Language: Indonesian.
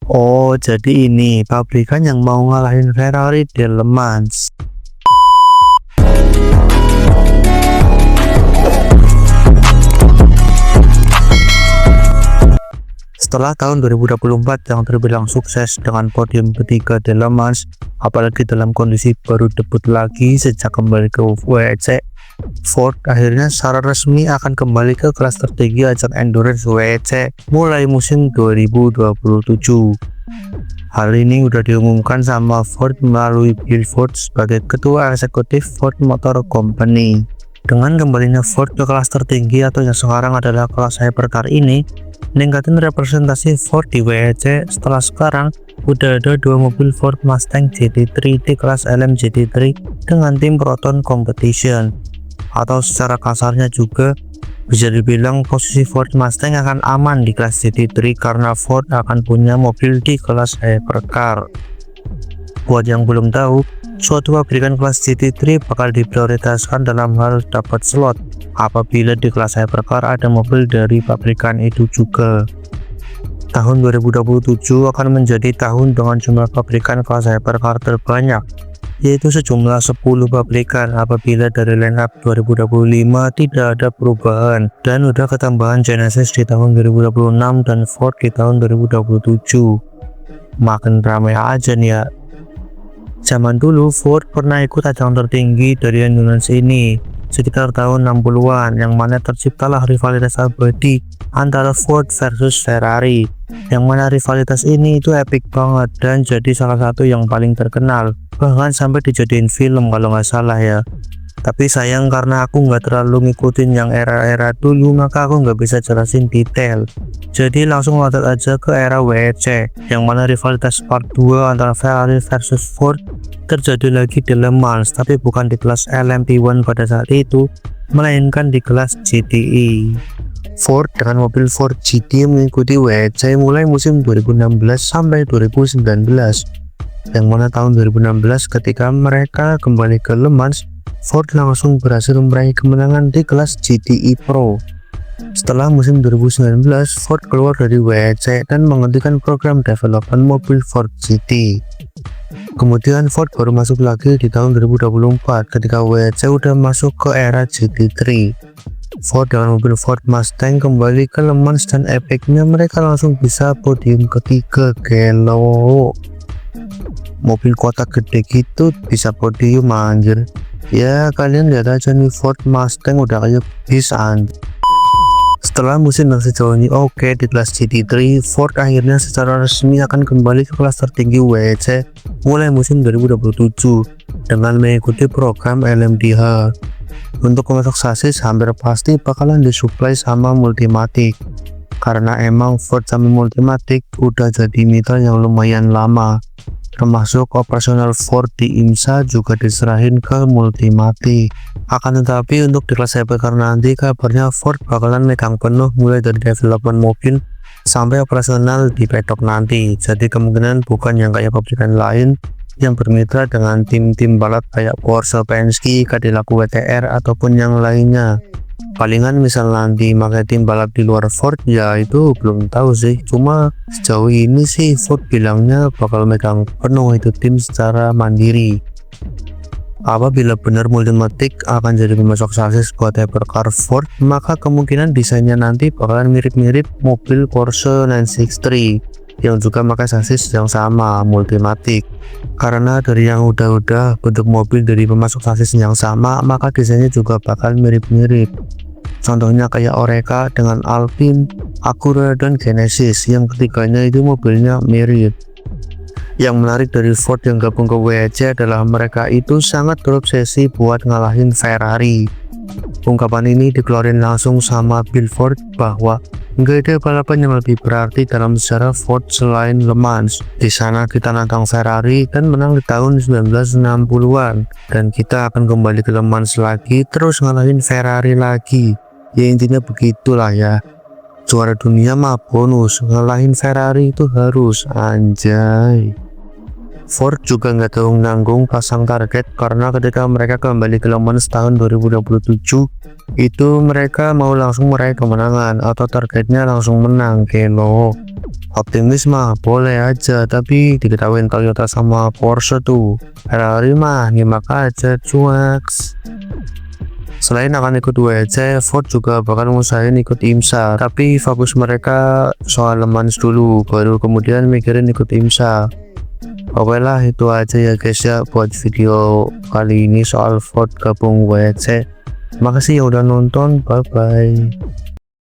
Oh, jadi ini pabrikan yang mau ngalahin Ferrari di Le Mans. Setelah tahun 2024 yang terbilang sukses dengan podium ketiga di Le Mans, apalagi dalam kondisi baru debut lagi sejak kembali ke WEC, Ford akhirnya secara resmi akan kembali ke kelas tertinggi ajang endurance WEC mulai musim 2027. Hal ini udah diumumkan sama Ford melalui Bill Ford sebagai ketua eksekutif Ford Motor Company. Dengan kembalinya Ford ke kelas tertinggi atau yang sekarang adalah kelas hypercar ini, meningkatin representasi Ford di WEC setelah sekarang udah ada dua mobil Ford Mustang GT3 di kelas LM GT3 dengan tim Proton Competition. Atau secara kasarnya juga bisa dibilang posisi Ford Mustang akan aman di kelas GT3 karena Ford akan punya mobil di kelas hypercar. Buat yang belum tahu, suatu pabrikan kelas GT3 bakal diprioritaskan dalam hal dapat slot apabila di kelas hypercar ada mobil dari pabrikan itu juga. Tahun 2027 akan menjadi tahun dengan jumlah pabrikan kelas hypercar terbanyak, yaitu sejumlah 10 pabrikan apabila dari lineup 2025 tidak ada perubahan, dan udah ketambahan Genesis di tahun 2026 dan Ford di tahun 2027. Makin ramai aja nih ya. Zaman dulu Ford pernah ikut ajang tertinggi dari endurance ini sekitar tahun 60-an, yang mana terciptalah rivalitas abadi antara Ford versus Ferrari, yang mana rivalitas ini itu epic banget dan jadi salah satu yang paling terkenal, bahkan sampai dijadiin film kalau nggak salah ya. Tapi sayang karena aku nggak terlalu ngikutin yang era-era dulu, maka aku nggak bisa jelasin detail. Jadi langsung loncat aja ke era WEC, yang mana rivalitas part 2 antara Ferrari versus Ford terjadi lagi di Le Mans, tapi bukan di kelas LMP1 pada saat itu, melainkan di kelas GTE. Ford dengan mobil Ford GT mengikuti WEC mulai musim 2016 sampai 2019, yang mana tahun 2016 ketika mereka kembali ke Le Mans, Ford langsung berhasil meraih kemenangan di kelas GTE Pro. Setelah musim 2019, Ford keluar dari WEC dan menghentikan program development mobil Ford GT. Kemudian Ford baru masuk lagi di tahun 2024 ketika WEC udah masuk ke era GT3. Ford dengan mobil Ford Mustang kembali ke Le Mans dan epicnya mereka langsung bisa podium ketiga. Gelo, mobil kotak gede gitu bisa podium anjir. Ya kalian lihat aja nih, Ford Mustang udah kayak pisan. Setelah musim yang sejauh ini oke di kelas GT3, Ford akhirnya secara resmi akan kembali ke kelas tertinggi WEC mulai musim 2027 dengan mengikuti program LMDH. Untuk memasok sasis hampir pasti bakalan disuplai sama Multimatic, karena emang Ford sama Multimatic udah jadi mitra yang lumayan lama, termasuk operasional Ford di IMSA juga diserahin ke Multimatic. Akan tetapi untuk di kelas hypercar nanti kabarnya Ford bakalan megang penuh mulai dari development mobil sampai operasional di pedok nanti. Jadi kemungkinan bukan yang kayak pabrikan lain yang bermitra dengan tim-tim balap kayak Porsche, Penske, Cadillac WTR ataupun yang lainnya. Palingan misal nanti pakai tim balap di luar Ford, ya itu belum tahu sih. Cuma sejauh ini sih Ford bilangnya bakal megang penuh itu tim secara mandiri. Apabila benar Multimatic akan jadi pemasok sasis buat hypercar Ford, maka kemungkinan desainnya nanti bakalan mirip-mirip mobil Porsche 963 yang juga pakai sasis yang sama Multimatic. Karena dari yang udah-udah bentuk mobil dari pemasok sasis yang sama, maka desainnya juga bakal mirip-mirip. Contohnya kayak Oreca dengan Alpine, Acura, dan Genesis, yang ketiganya itu mobilnya mirip. Yang menarik dari Ford yang gabung ke WEC adalah mereka itu sangat berobsesi buat ngalahin Ferrari. Ungkapan ini dikeluarin langsung sama Bill Ford bahwa nggak ada balapan yang lebih berarti dalam sejarah Ford selain Le Mans. Di sana kita nantang Ferrari dan menang di tahun 1960-an, dan kita akan kembali ke Le Mans lagi terus ngalahin Ferrari lagi. Ya intinya begitulah ya. Juara dunia mah bonus, ngalahin Ferrari itu harus, anjay. Ford juga nggak tanggung pasang target karena ketika mereka kembali ke Le Mans tahun 2027 itu mereka mau langsung meraih kemenangan atau targetnya langsung menang. Kelo optimis mah boleh aja, tapi diketahui Toyota sama Porsche tuh Ferrari mah nyimak aja cueks. Selain akan ikut WEC, Ford juga bakal ngusahain ikut IMSA, tapi fokus mereka soal Le Mans dulu, baru kemudian mikirin ikut IMSA. Oke lah, itu aja ya guys ya buat video kali ini soal Ford gabung WEC. Makasih ya udah nonton, bye bye.